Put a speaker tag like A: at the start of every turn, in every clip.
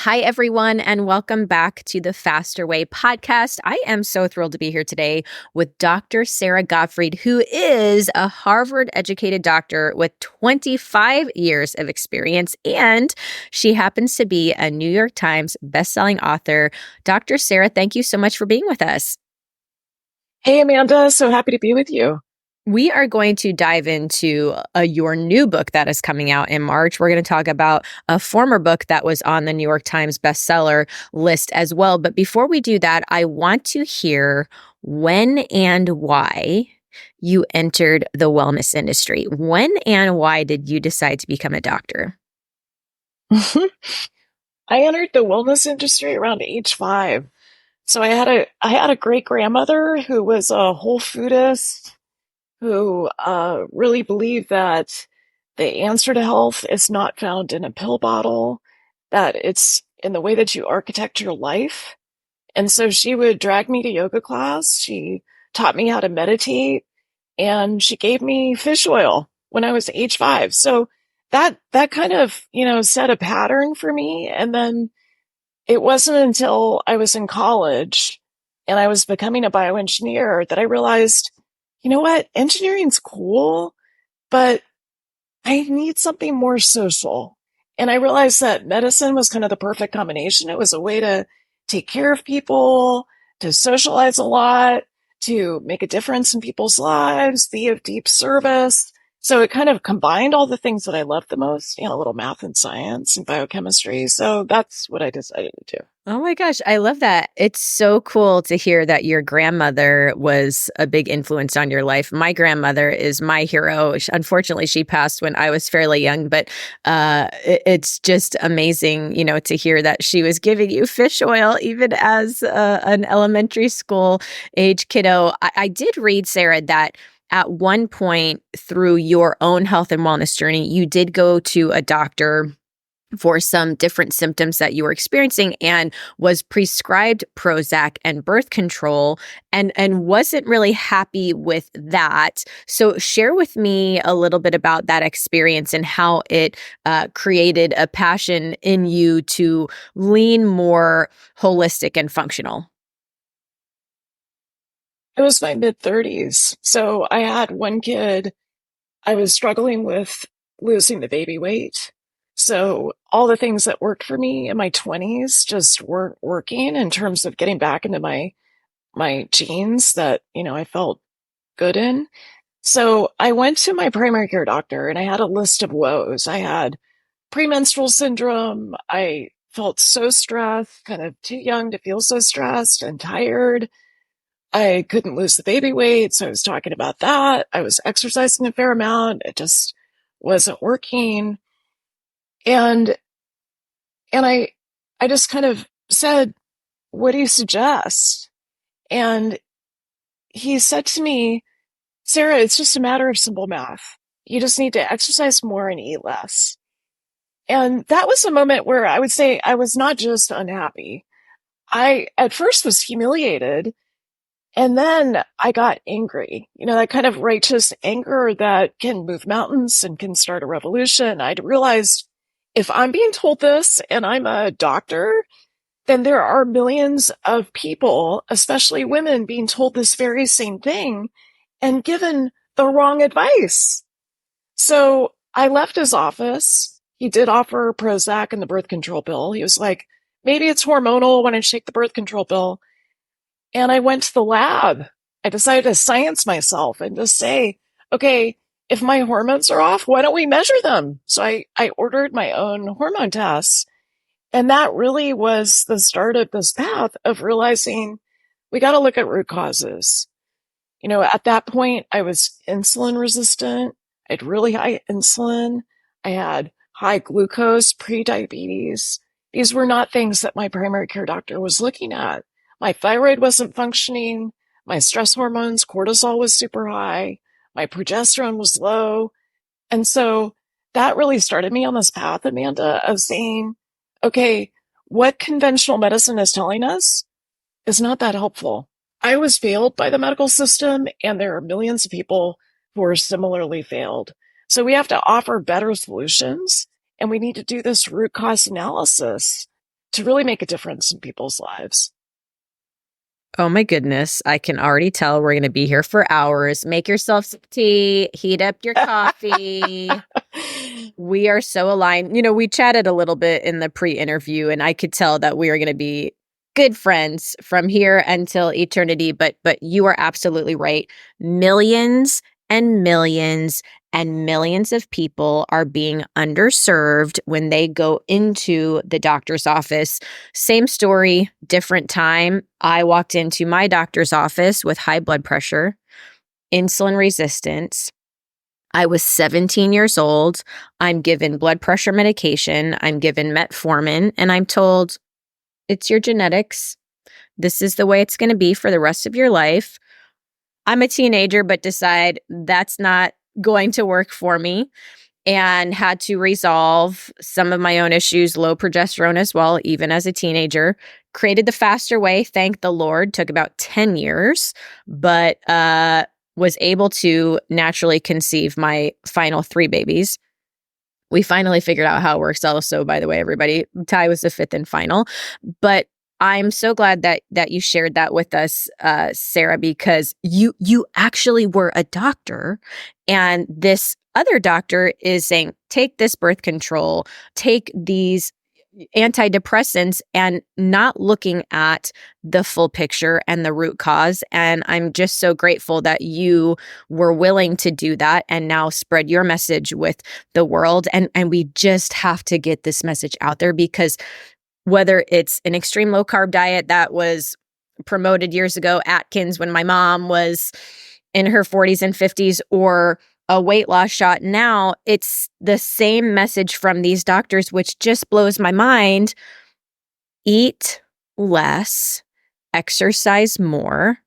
A: Hi, everyone, and welcome back to the Faster Way podcast. I am so thrilled to be here today with Dr. Sara Gottfried, who is a Harvard-educated doctor with 25 years of experience, and she happens to be a New York Times bestselling author. Dr. Sara, thank you so much for being with us.
B: Hey, Amanda. So happy to be with you.
A: We are going to dive into your new book that is coming out in March. We're going to talk about a former book that was on the New York Times bestseller list as well. But before we do that, I want to hear when and why you entered the wellness industry. When and why did you decide to become a doctor?
B: I entered the wellness industry around age 5. So I had a great grandmother who was a whole foodist who really believed that the answer to health is not found in a pill bottle, that it's in the way that you architect your life. And so she would drag me to yoga class. She taught me how to meditate, and she gave me fish oil when I was age 5. So that kind of, set a pattern for me. And then it wasn't until I was in college and I was becoming a bioengineer that I realized, you know what? Engineering's cool, but I need something more social. And I realized that medicine was kind of the perfect combination. It was a way to take care of people, to socialize a lot, to make a difference in people's lives, be of deep service. So it kind of combined all the things that I loved the most, a little math and science and biochemistry. So that's what I decided to do.
A: Oh my gosh, I love that. It's so cool to hear that your grandmother was a big influence on your life. My grandmother is my hero. Unfortunately, she passed when I was fairly young, but it's just amazing, to hear that she was giving you fish oil even as an elementary school age kiddo. I did read, Sara, that at one point through your own health and wellness journey, you did go to a doctor for some different symptoms that you were experiencing and was prescribed Prozac and birth control and wasn't really happy with that. So share with me a little bit about that experience and how it created a passion in you to lean more holistic and functional.
B: It was my mid-30s. So I had one kid. I was struggling with losing the baby weight. So all the things that worked for me in my 20s just weren't working in terms of getting back into my genes that, I felt good in. So I went to my primary care doctor and I had a list of woes. I had premenstrual syndrome. I felt so stressed, kind of too young to feel so stressed and tired. I couldn't lose the baby weight, so I was talking about that. I was exercising a fair amount. It just wasn't working. And I just kind of said, "What do you suggest?" And he said to me, "Sara, it's just a matter of simple math. You just need to exercise more and eat less." And that was a moment where I would say I was not just unhappy. I at first was humiliated. And then I got angry, that kind of righteous anger that can move mountains and can start a revolution. I'd realized if I'm being told this and I'm a doctor, then there are millions of people, especially women, being told this very same thing and given the wrong advice. So I left his office. He did offer Prozac and the birth control pill. He was like, maybe it's hormonal when I take the birth control pill. And I went to the lab. I decided to science myself and just say, okay, if my hormones are off, why don't we measure them? So I ordered my own hormone tests. And that really was the start of this path of realizing we got to look at root causes. At that point, I was insulin resistant. I had really high insulin. I had high glucose, pre-diabetes. These were not things that my primary care doctor was looking at. My thyroid wasn't functioning. My stress hormones, cortisol was super high. My progesterone was low. And so that really started me on this path, Amanda, of saying, okay, what conventional medicine is telling us is not that helpful. I was failed by the medical system, and there are millions of people who are similarly failed. So we have to offer better solutions, and we need to do this root cause analysis to really make a difference in people's lives.
A: Oh my goodness. I can already tell we're going to be here for hours. Make yourself some tea, heat up your coffee. We are so aligned. You know, we chatted a little bit in the pre-interview and I could tell that we are going to be good friends from here until eternity, but you are absolutely right. Millions and millions and millions of people are being underserved when they go into the doctor's office. Same story, different time. I walked into my doctor's office with high blood pressure, insulin resistance. I was 17 years old. I'm given blood pressure medication. I'm given metformin, and I'm told it's your genetics. This is the way it's going to be for the rest of your life. I'm a teenager, but decide that's not going to work for me and had to resolve some of my own issues, low progesterone as well, even as a teenager. Created the faster way, thank the Lord. Took about 10 years, but was able to naturally conceive my final 3 babies. We finally figured out how it works also, by the way, everybody. Ty was the 5th and final. But I'm so glad that you shared that with us, Sara, because you actually were a doctor, and this other doctor is saying, take this birth control, take these antidepressants, and not looking at the full picture and the root cause. And I'm just so grateful that you were willing to do that and now spread your message with the world. And we just have to get this message out there, because whether it's an extreme low carb diet that was promoted years ago, Atkins, when my mom was in her 40s and 50s, or a weight loss shot now, it's the same message from these doctors, which just blows my mind. Eat less, exercise more,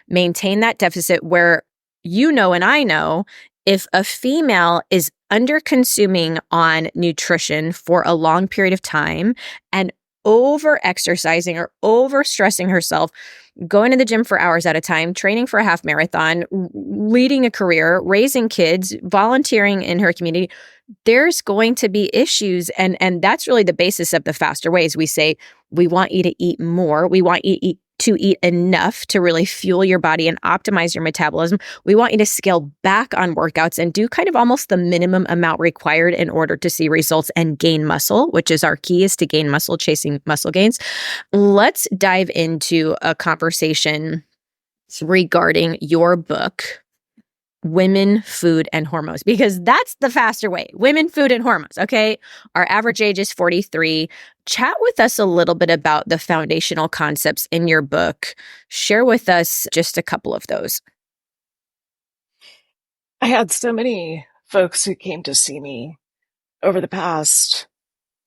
A: maintain that deficit, where you know and I know if a female is under consuming on nutrition for a long period of time and over exercising or over stressing herself, going to the gym for hours at a time, training for a half marathon, leading a career, raising kids, volunteering in her community, there's going to be issues. And that's really the basis of the faster ways. We say, we want you to eat more. We want you to eat enough to really fuel your body and optimize your metabolism. We want you to scale back on workouts and do kind of almost the minimum amount required in order to see results and gain muscle, which is our key, is to gain muscle, chasing muscle gains. Let's dive into a conversation regarding your book, Women, Food, and Hormones, because that's the faster way. Women, food, and hormones. Okay. Our average age is 43. Chat with us a little bit about the foundational concepts in your book. Share with us just a couple of those.
B: I had so many folks who came to see me over the past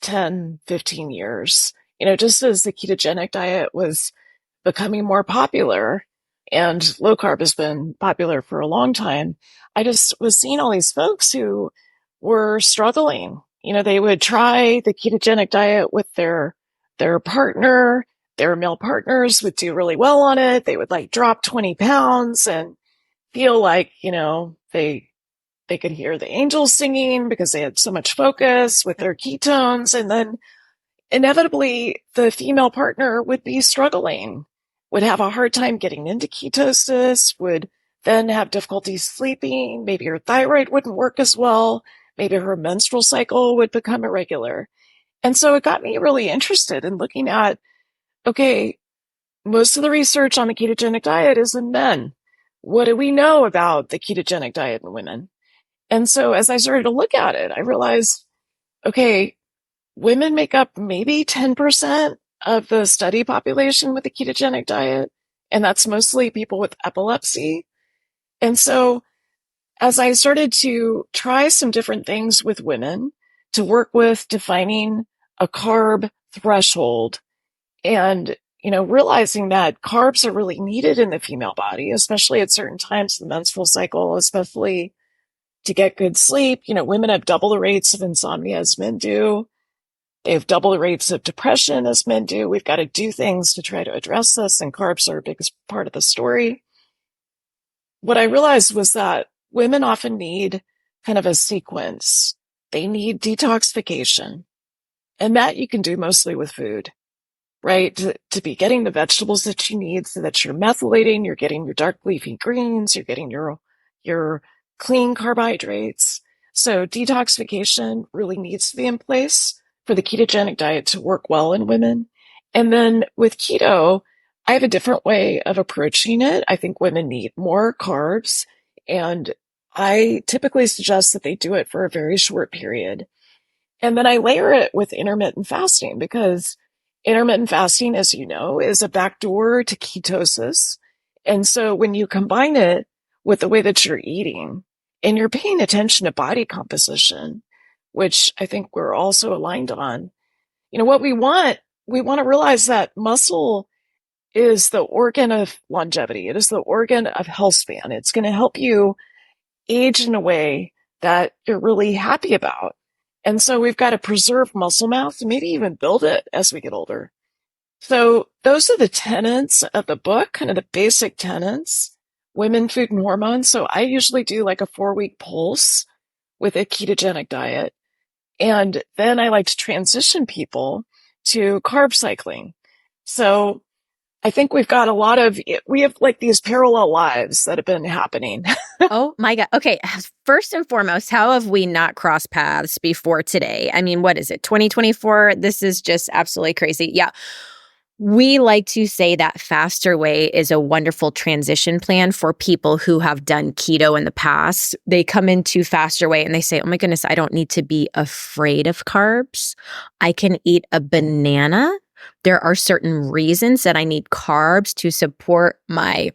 B: 10, 15 years. Just as the ketogenic diet was becoming more popular and low carb has been popular for a long time, I just was seeing all these folks who were struggling. They would try the ketogenic diet with their partner. Their male partners would do really well on it. They would drop 20 pounds and feel like, they could hear the angels singing because they had so much focus with their ketones. And then inevitably the female partner would be struggling, would have a hard time getting into ketosis, would then have difficulty sleeping. Maybe her thyroid wouldn't work as well. Maybe her menstrual cycle would become irregular. And so it got me really interested in looking at, okay, most of the research on the ketogenic diet is in men. What do we know about the ketogenic diet in women? And so as I started to look at it, I realized, okay, women make up maybe 10% of the study population with the ketogenic diet, and that's mostly people with epilepsy. And so as I started to try some different things with women to work with defining a carb threshold and, realizing that carbs are really needed in the female body, especially at certain times of the menstrual cycle, especially to get good sleep. Women have double the rates of insomnia as men do. They have double the rates of depression as men do. We've got to do things to try to address this, and carbs are a big part of the story. What I realized was that women often need kind of a sequence. They need detoxification, and that you can do mostly with food. right? To be getting the vegetables that you need so that you're methylating, you're getting your dark leafy greens, you're getting your clean carbohydrates. So detoxification really needs to be in place for the ketogenic diet to work well in women. And then with keto, I have a different way of approaching it. I think women need more carbs, and I typically suggest that they do it for a very short period. And then I layer it with intermittent fasting because intermittent fasting, as you know, is a backdoor to ketosis. And so when you combine it with the way that you're eating and you're paying attention to body composition, which I think we're also aligned on, what we want to realize that muscle is the organ of longevity. It is the organ of health span. It's going to help you age in a way that you're really happy about. And so we've got to preserve muscle mass and maybe even build it as we get older. So those are the tenets of the book, kind of the basic tenets, women, food, and hormones. So I usually do like a 4-week pulse with a ketogenic diet. And then I like to transition people to carb cycling. So I think we have like these parallel lives that have been happening.
A: Oh my God. Okay. First and foremost, how have we not crossed paths before today? I mean, what is it? 2024? This is just absolutely crazy. Yeah. We like to say that Faster Way is a wonderful transition plan for people who have done keto in the past. They come into Faster Way and they say, oh my goodness, I don't need to be afraid of carbs. I can eat a banana. There are certain reasons that I need carbs to support my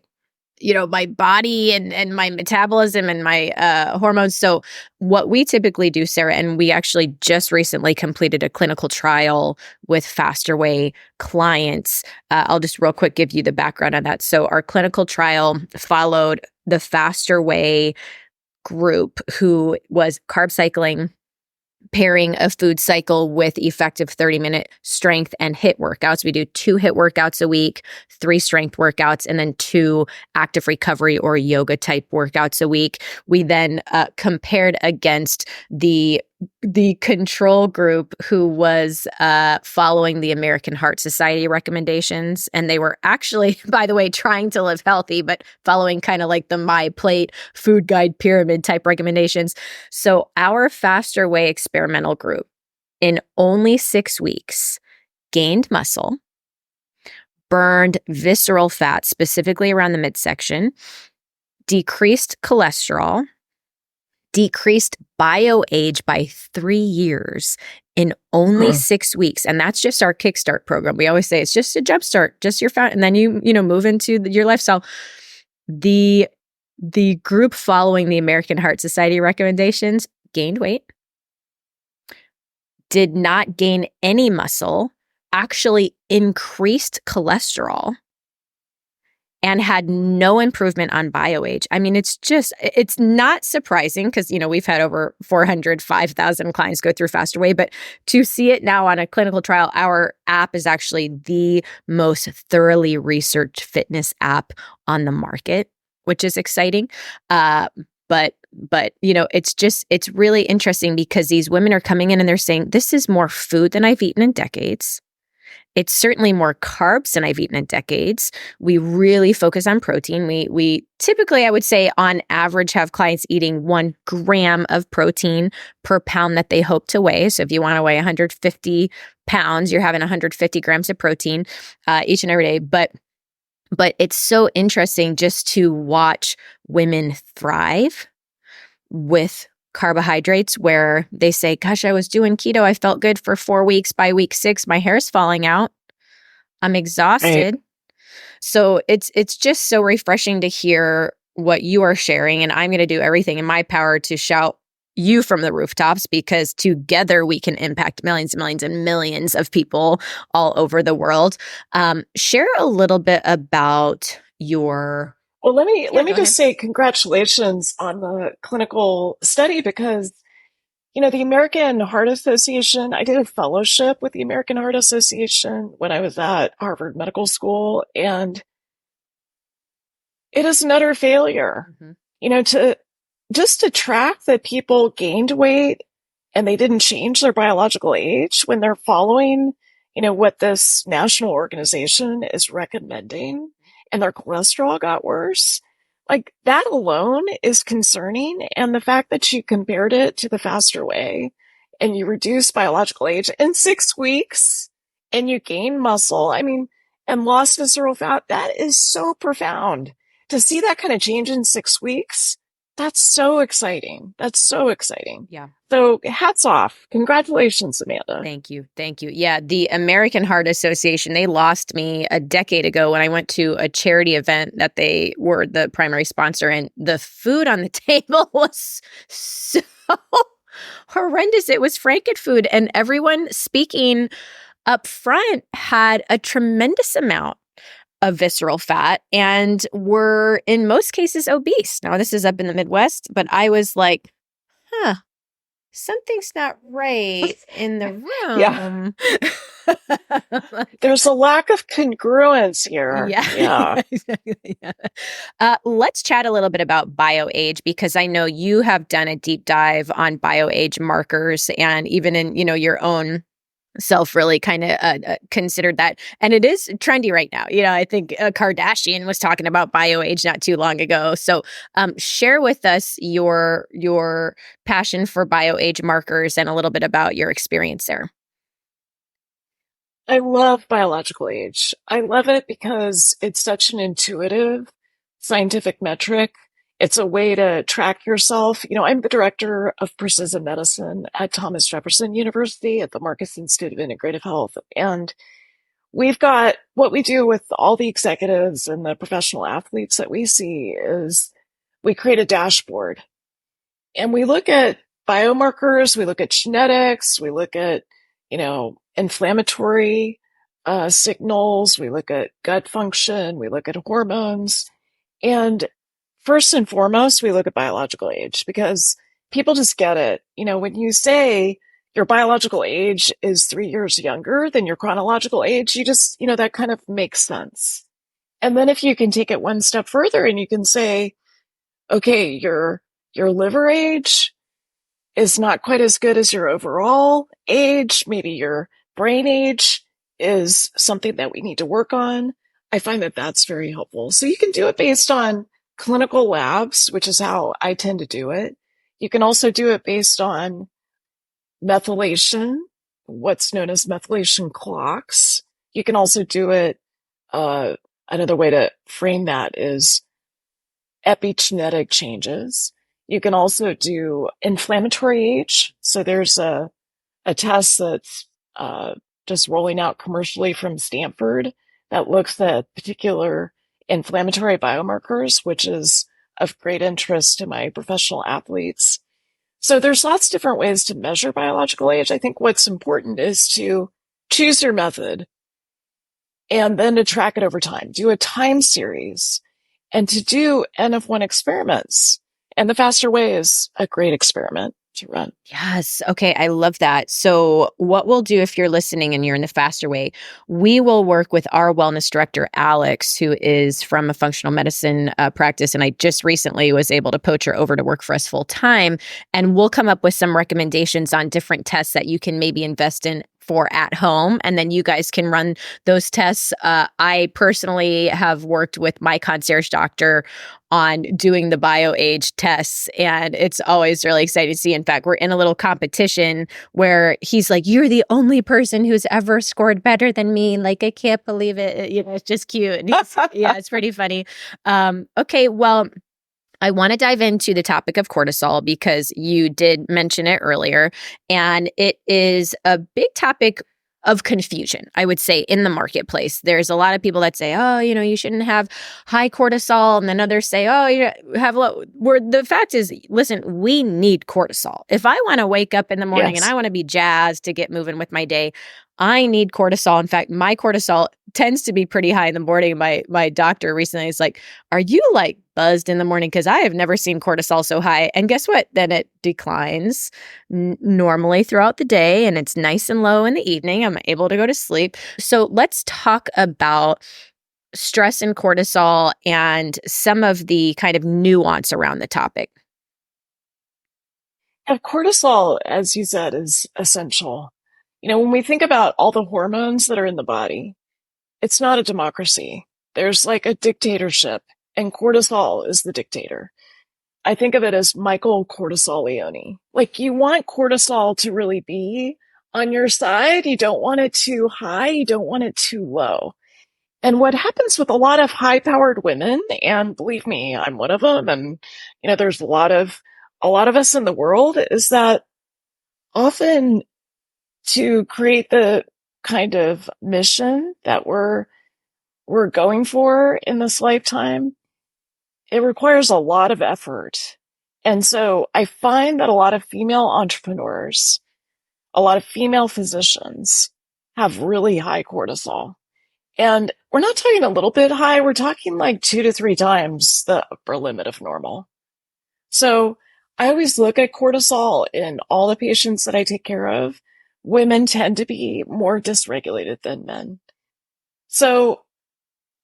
A: body and my metabolism and my hormones. So what we typically do, Sara, and we actually just recently completed a clinical trial with Faster Way clients. I'll just real quick give you the background on that. So our clinical trial followed the Faster Way group who was carb cycling, pairing a food cycle with effective 30-minute strength and HIIT workouts. We do 2 HIIT workouts a week, 3 strength workouts, and then 2 active recovery or yoga type workouts a week. We then compared against the control group who was following the American Heart Society recommendations. And they were actually, by the way, trying to live healthy, but following kind of like the My Plate food guide pyramid type recommendations. So our Faster Way experimental group in only 6 weeks gained muscle, burned visceral fat, specifically around the midsection, decreased cholesterol, decreased bio-age by 3 years in only 6 weeks. And that's just our Kickstart program. We always say it's just a jumpstart, just your found, and then you move into your lifestyle. The group following the American Heart Society recommendations gained weight, did not gain any muscle, actually increased cholesterol, and had no improvement on bio-age. I mean, it's not surprising because, we've had over 5,000 clients go through Faster Way, but to see it now on a clinical trial, our app is actually the most thoroughly researched fitness app on the market, which is exciting. But it's really interesting because these women are coming in and they're saying, this is more food than I've eaten in decades. It's certainly more carbs than I've eaten in decades. We really focus on protein. We typically, I would say, on average, have clients eating 1 gram of protein per pound that they hope to weigh. So if you want to weigh 150 pounds, you're having 150 grams of protein each and every day. But it's so interesting just to watch women thrive with carbohydrates where they say, gosh, I was doing keto. I felt good for 4 weeks. By week 6, my hair's falling out. I'm exhausted.
B: Right.
A: So it's just so refreshing to hear what you are sharing. And I'm going to do everything in my power to shout you from the rooftops because together we can impact millions and millions and millions of people all over the world. Share a little bit about your...
B: Well, let
A: Yeah,
B: me
A: go
B: just
A: ahead.
B: say congratulations on the clinical study because, the American Heart Association, I did a fellowship with the American Heart Association when I was at Harvard Medical School, and it is an utter failure.
A: Mhm.
B: To track that people gained weight and they didn't change their biological age when they're following, what this national organization is recommending, and their cholesterol got worse. Like that alone is concerning. And the fact that you compared it to the faster way and you reduce biological age in 6 weeks and you gain muscle, I mean, and lost visceral fat, that is so profound. To see that kind of change in 6 weeks, that's so exciting. That's so exciting.
A: Yeah.
B: So hats off. Congratulations, Amanda.
A: Thank you. Thank you. Yeah. The American Heart Association, they lost me a decade ago when I went to a charity event that they were the primary sponsor, and the food on the table was so horrendous. It was Frankenfood, and everyone speaking up front had a tremendous amount of visceral fat and were in most cases obese. Now, this is up in the Midwest, but I was like, huh, something's not right in the
B: Yeah.
A: room.
B: There's a lack of congruence here.
A: Yeah. Let's chat a little bit about bioage, because I know you have done a deep dive on bioage markers, and even in, your own self really kind of considered that. And it is trendy right now. I think Kardashian was talking about bioage not too long ago. So share with us your passion for bioage markers and a little bit about your experience there.
B: I love biological age. I love it because it's such an intuitive scientific metric. It's a way to track yourself. I'm the director of precision medicine at Thomas Jefferson University at the Marcus Institute of Integrative Health. And we've got what we do with all the executives and the professional athletes that we see is we create a dashboard and we look at biomarkers, we look at genetics, we look at, inflammatory signals, we look at gut function, we look at hormones. And first and foremost, we look at biological age because people just get it. When you say your biological age is 3 years younger than your chronological age, you just, that kind of makes sense. And then if you can take it one step further and you can say, okay, your liver age is not quite as good as your overall age. Maybe your brain age is something that we need to work on. I find that that's very helpful. So you can do it based on clinical labs, which is how I tend to do it. You can also do it based on methylation, what's known as methylation clocks. You can also do it, another way to frame that is epigenetic changes. You can also do inflammatory age. So there's a test that's just rolling out commercially from Stanford that looks at particular inflammatory biomarkers, which is of great interest to my professional athletes. So there's lots of different ways to measure biological age. I think what's important is to choose your method and then to track it over time. Do a time series and to do N of 1 experiments. And the faster way is a great experiment to run.
A: Yes. Okay. I love that. So what we'll do, if you're listening and you're in the faster way, we will work with our wellness director, Alex, who is from a functional medicine practice. And I just recently was able to poach her over to work for us full time. And we'll come up with some recommendations on different tests that you can maybe invest in for at home. And then you guys can run those tests. I personally have worked with my concierge doctor on doing the bioage tests. And it's always really exciting to see. In fact, we're in a little competition where he's like, you're the only person who's ever scored better than me. Like, I can't believe it. It's just cute. Yeah, it's pretty funny. Okay, well, I want to dive into the topic of cortisol because you did mention it earlier, and it is a big topic of confusion, I would say, in the marketplace. There's a lot of people that say, oh, you shouldn't have high cortisol. And then others say, oh, you have low. Where the fact is, listen, we need cortisol. If I want to wake up in the morning and I want to be jazzed to get moving with my day, I need cortisol. In fact, my cortisol tends to be pretty high in the morning. My doctor recently is like, are you like buzzed in the morning? Because I have never seen cortisol so high. And guess what? Then it declines normally throughout the day, and it's nice and low in the evening. I'm able to go to sleep. So let's talk about stress and cortisol and some of the kind of nuance around the topic.
B: And cortisol, as you said, is essential. When we think about all the hormones that are in the body, it's not a democracy. There's like a dictatorship, and cortisol is the dictator. I think of it as Michael Cortisol Leone. Like, you want cortisol to really be on your side. You don't want it too high. You don't want it too low. And what happens with a lot of high powered women, and believe me, I'm one of them. And, there's a lot of us in the world, is that often to create the kind of mission that we're going for in this lifetime, it requires a lot of effort. And so I find that a lot of female entrepreneurs, a lot of female physicians have really high cortisol. And we're not talking a little bit high, we're talking like 2 to 3 times the upper limit of normal. So I always look at cortisol in all the patients that I take care of. Women tend to be more dysregulated than men. So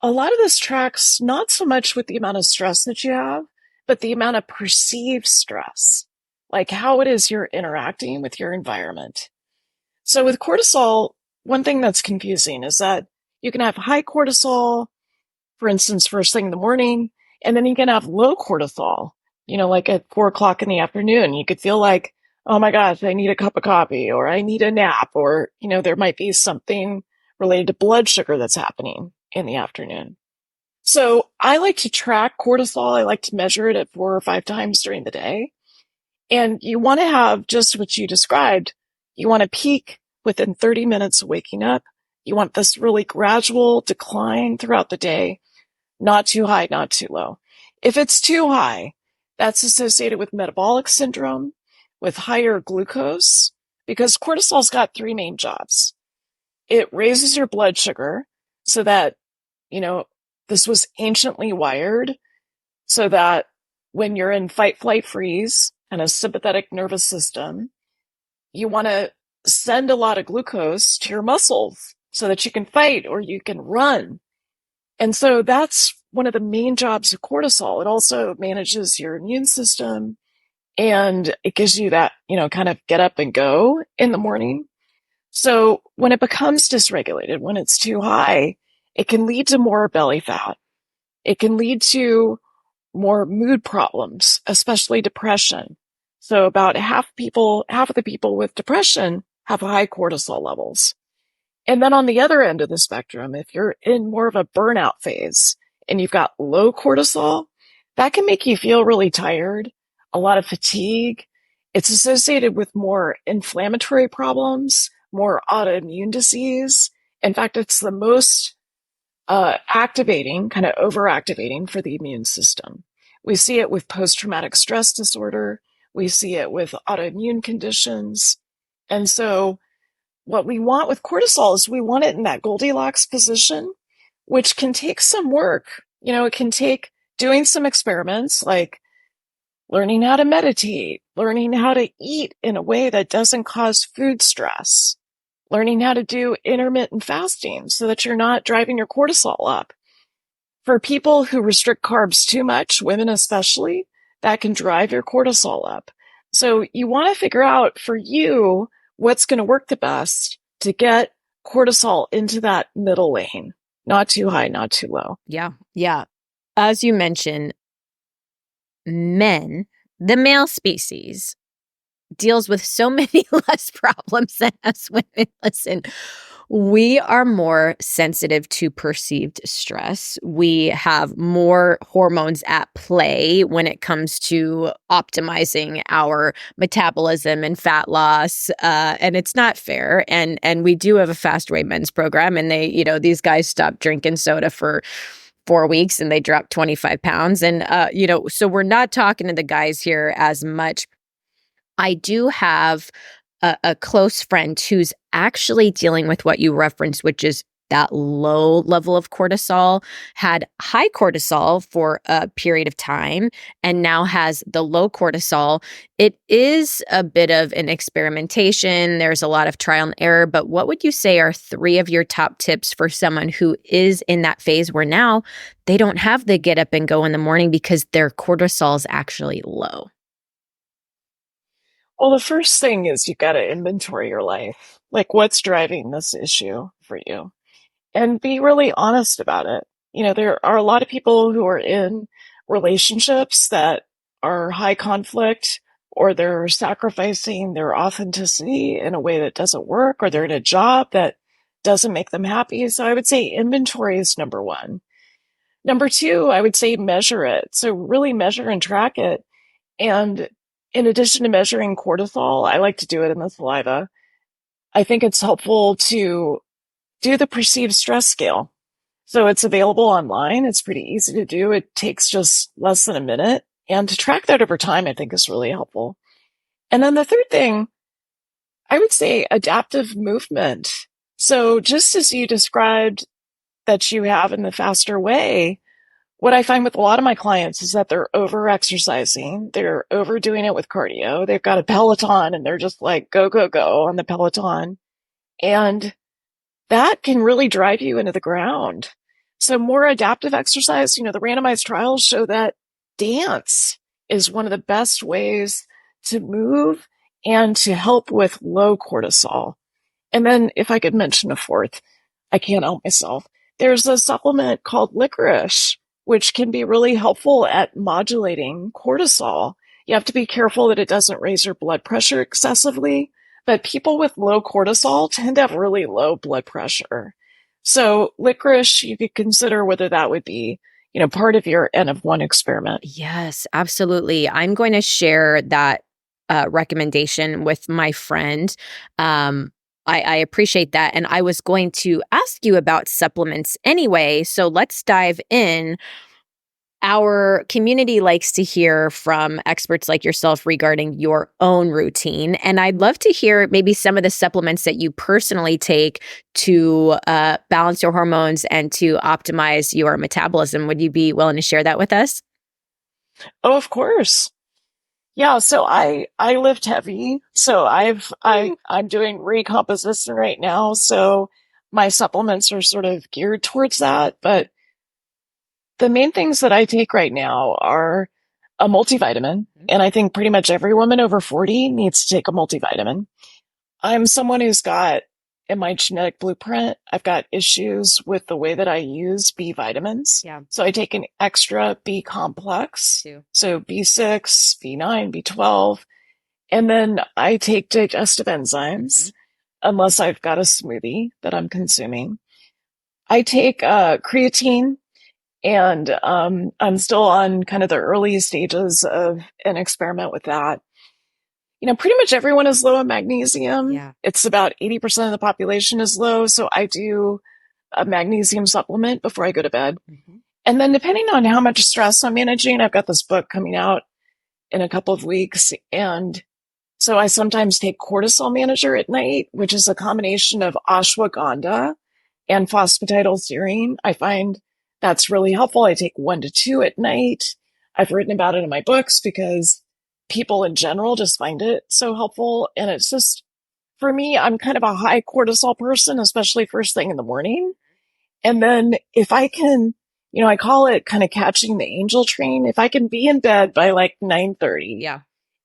B: a lot of this tracks not so much with the amount of stress that you have, but the amount of perceived stress, like how it is you're interacting with your environment. So with cortisol, one thing that's confusing is that you can have high cortisol, for instance, first thing in the morning, and then you can have low cortisol, like at 4 o'clock in the afternoon. You could feel like, oh my gosh, I need a cup of coffee, or I need a nap, or, there might be something related to blood sugar that's happening in the afternoon. So I like to track cortisol. I like to measure it at 4 or 5 times during the day. And you want to have just what you described. You want to peak within 30 minutes of waking up. You want this really gradual decline throughout the day, not too high, not too low. If it's too high, that's associated with metabolic syndrome, with higher glucose, because cortisol's got 3 main jobs. It raises your blood sugar so that, this was anciently wired so that when you're in fight, flight, freeze and a sympathetic nervous system, you want to send a lot of glucose to your muscles so that you can fight or you can run. And so that's one of the main jobs of cortisol. It also manages your immune system, and it gives you that, kind of get up and go in the morning. So when it becomes dysregulated, when it's too high, it can lead to more belly fat. It can lead to more mood problems, especially depression. So about half of the people with depression have high cortisol levels. And then on the other end of the spectrum, if you're in more of a burnout phase and you've got low cortisol, that can make you feel really tired, a lot of fatigue. It's associated with more inflammatory problems, more autoimmune disease. In fact, it's the most activating, kind of overactivating for the immune system. We see it with post-traumatic stress disorder. We see it with autoimmune conditions. And so what we want with cortisol is we want it in that Goldilocks position, which can take some work. It can take doing some experiments like learning how to meditate, learning how to eat in a way that doesn't cause food stress, learning how to do intermittent fasting so that you're not driving your cortisol up. For people who restrict carbs too much, women especially, that can drive your cortisol up. So you want to figure out for you what's going to work the best to get cortisol into that middle lane, not too high, not too low.
A: Yeah. Yeah. As you mentioned, men, the male species, deals with so many less problems than us women. Listen, we are more sensitive to perceived stress. We have more hormones at play when it comes to optimizing our metabolism and fat loss. And it's not fair. And we do have a fast weight men's program, and these guys stop drinking soda for 4 weeks and they drop 25 pounds. And, so we're not talking to the guys here as much. I do have a close friend who's actually dealing with what you referenced, which is that low level of cortisol, had high cortisol for a period of time, and now has the low cortisol. It is a bit of an experimentation. There's a lot of trial and error, but what would you say are 3 of your top tips for someone who is in that phase where now they don't have the get up and go in the morning because their cortisol is actually low?
B: Well, the first thing is you've got to inventory your life. Like, what's driving this issue for you? And be really honest about it. There are a lot of people who are in relationships that are high conflict, or they're sacrificing their authenticity in a way that doesn't work, or they're in a job that doesn't make them happy. So I would say inventory is number one. Number two, I would say measure it. So really measure and track it. And in addition to measuring cortisol, I like to do it in the saliva. I think it's helpful to do the perceived stress scale. So it's available online. It's pretty easy to do. It takes just less than a minute. And to track that over time, I think is really helpful. And then the third thing, I would say adaptive movement. So just as you described that you have in the faster way, what I find with a lot of my clients is that they're over exercising. They're overdoing it with cardio. They've got a Peloton and they're just like, go, go, go on the Peloton. And that can really drive you into the ground. So more adaptive exercise, the randomized trials show that dance is one of the best ways to move and to help with low cortisol. And then if I could mention a fourth, I can't help myself. There's a supplement called licorice, which can be really helpful at modulating cortisol. You have to be careful that it doesn't raise your blood pressure excessively, but people with low cortisol tend to have really low blood pressure. So licorice, you could consider whether that would be, part of your N of one experiment.
A: Yes, absolutely. I'm going to share that recommendation with my friend. I appreciate that. And I was going to ask you about supplements anyway. So let's dive in. Our community likes to hear from experts like yourself regarding your own routine. And I'd love to hear maybe some of the supplements that you personally take to balance your hormones and to optimize your metabolism. Would you be willing to share that with us?
B: Oh, of course. Yeah, so I lift heavy. So I'm doing recomposition right now. So my supplements are sort of geared towards that. But the main things that I take right now are a multivitamin. And I think pretty much every woman over 40 needs to take a multivitamin. I'm someone who's got, in my genetic blueprint, I've got issues with the way that I use B vitamins.
A: Yeah.
B: So I take an extra B complex.
A: Too.
B: So B6, B9, B12. And then I take digestive enzymes, unless I've got a smoothie that I'm consuming. I take creatine. And I'm still on kind of the early stages of an experiment with that. Pretty much everyone is low in magnesium.
A: Yeah.
B: It's about 80% of the population is low. So I do a magnesium supplement before I go to bed. And then depending on how much stress I'm managing, I've got this book coming out in a couple of weeks. And so I sometimes take cortisol manager at night, which is a combination of ashwagandha and phosphatidylserine. I find that's really helpful. I take 1 to 2 at night. I've written about it in my books because people in general just find it so helpful. And it's just, for me, I'm kind of a high cortisol person, especially first thing in the morning. And then if I can, I call it kind of catching the angel train. If I can be in bed by like 9:30
A: Yeah.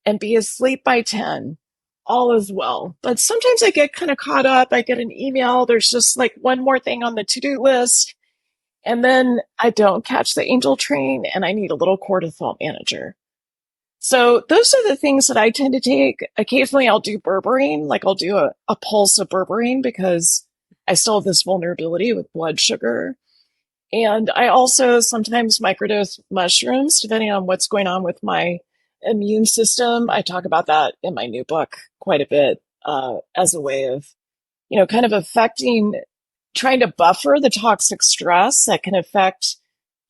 B: and be asleep by 10, all is well. But sometimes I get kind of caught up. I get an email. There's just like one more thing on the to-do list. And then I don't catch the angel train and I need a little cortisol manager. So those are the things that I tend to take. Occasionally I'll do berberine, like I'll do a pulse of berberine because I still have this vulnerability with blood sugar. And I also sometimes microdose mushrooms, depending on what's going on with my immune system. I talk about that in my new book quite a bit, as a way of, kind of trying to buffer the toxic stress that can affect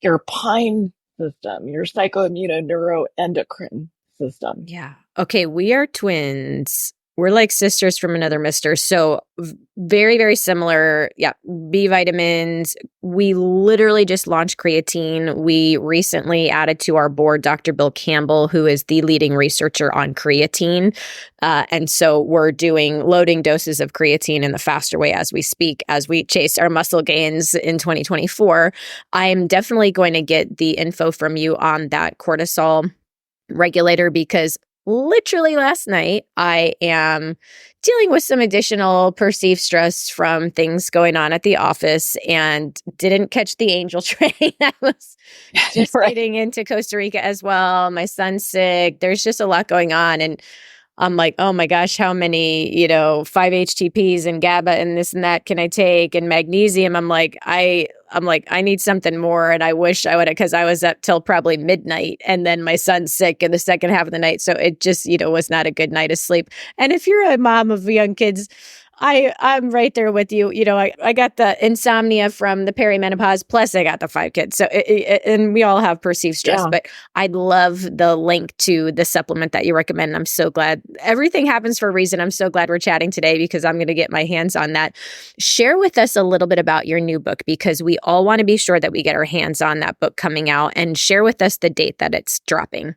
B: your pine system, your psychoimmunoneuroendocrine system.
A: Yeah. Okay. We are twins. We're like sisters from another mister. So very, very similar. Yeah. B vitamins. We literally just launched creatine. We recently added to our board Dr. Bill Campbell, who is the leading researcher on creatine. And so we're doing loading doses of creatine in the faster way as we speak, as we chase our muscle gains in 2024. I'm definitely going to get the info from you on that cortisol regulator because literally last night, I am dealing with some additional perceived stress from things going on at the office and didn't catch the angel train. I was just
B: Right.
A: getting into Costa Rica as well. My son's sick. There's just a lot going on. And I'm like, oh my gosh, how many, 5-HTPs and GABA and this and that can I take and magnesium? I'm like, I need something more. And I wish I would, because I was up till probably midnight and then my son's sick in the second half of the night. So it just, was not a good night of sleep. And if you're a mom of young kids, I'm right there with you. I got the insomnia from the perimenopause, plus I got the 5 kids. So, and we all have perceived stress,
B: Yeah.
A: but I love the link to the supplement that you recommend. And I'm so glad everything happens for a reason. I'm so glad we're chatting today because I'm going to get my hands on that. Share with us a little bit about your new book, because we all want to be sure that we get our hands on that book coming out, and share with us the date that it's dropping.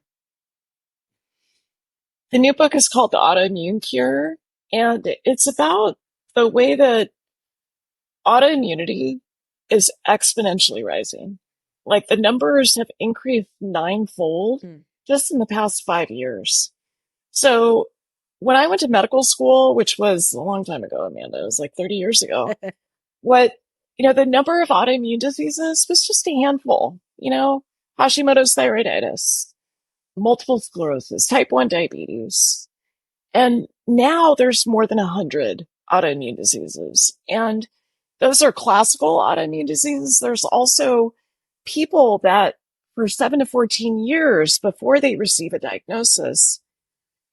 B: The new book is called The Autoimmune Cure, and it's about the way that autoimmunity is exponentially rising. Like the numbers have increased 9-fold just in the past 5 years. So when I went to medical school, which was a long time ago, Amanda, it was like 30 years ago, the number of autoimmune diseases was just a handful, Hashimoto's thyroiditis, multiple sclerosis, type 1 diabetes. And now there's more than 100 autoimmune diseases. And those are classical autoimmune diseases. There's also people that for 7 to 14 years before they receive a diagnosis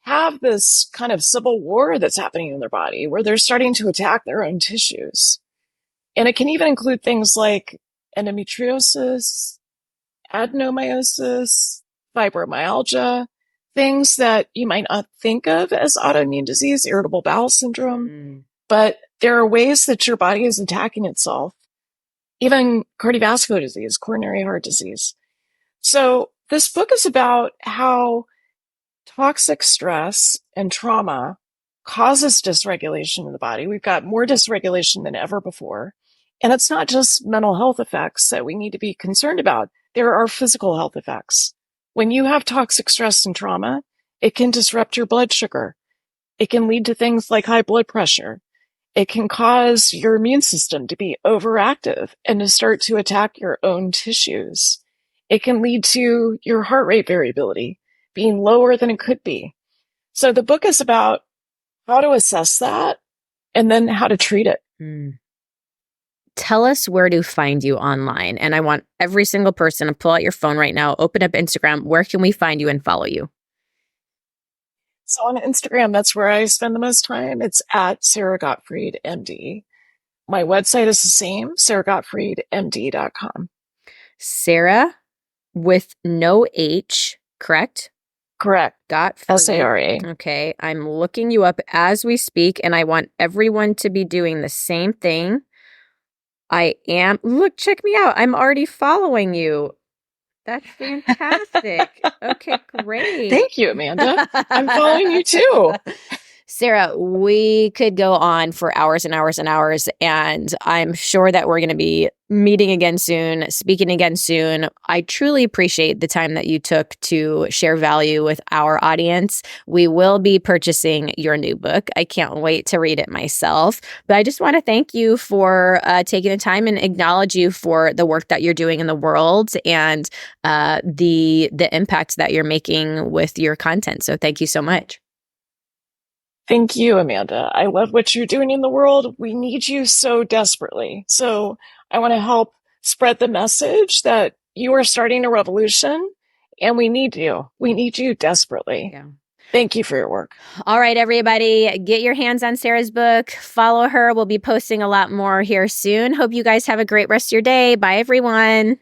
B: have this kind of civil war that's happening in their body where they're starting to attack their own tissues. And it can even include things like endometriosis, adenomyosis, fibromyalgia, things that you might not think of as autoimmune disease, irritable bowel syndrome, but there are ways that your body is attacking itself, even cardiovascular disease, coronary heart disease. So this book is about how toxic stress and trauma causes dysregulation in the body. We've got more dysregulation than ever before. And it's not just mental health effects that we need to be concerned about. There are physical health effects. When you have toxic stress and trauma, it can disrupt your blood sugar. It can lead to things like high blood pressure. It can cause your immune system to be overactive and to start to attack your own tissues. It can lead to your heart rate variability being lower than it could be. So the book is about how to assess that and then how to treat it.
A: Tell us where to find you online. And I want every single person to pull out your phone right now, open up Instagram. Where can we find you and follow you?
B: So on Instagram, that's where I spend the most time. It's at Sara Gottfried, MD. My website is the same, saragottfriedmd.com.
A: Sara with no H, correct?
B: Correct.
A: Gottfried.
B: Sara.
A: Okay. I'm looking you up as we speak, and I want everyone to be doing the same thing. Look, check me out. I'm already following you. That's fantastic. Okay, great.
B: Thank you, Amanda. I'm following you too.
A: Sara, we could go on for hours and hours and hours, and I'm sure that we're going to be meeting again soon, speaking again soon. I truly appreciate the time that you took to share value with our audience. We will be purchasing your new book. I can't wait to read it myself. But I just want to thank you for taking the time and acknowledge you for the work that you're doing in the world and the impact that you're making with your content. So thank you so much.
B: Thank you, Amanda. I love what you're doing in the world. We need you so desperately. So I want to help spread the message that you are starting a revolution and we need you. We need you desperately.
A: Yeah.
B: Thank you for your work.
A: All right, everybody, get your hands on Sara's book. Follow her. We'll be posting a lot more here soon. Hope you guys have a great rest of your day. Bye, everyone.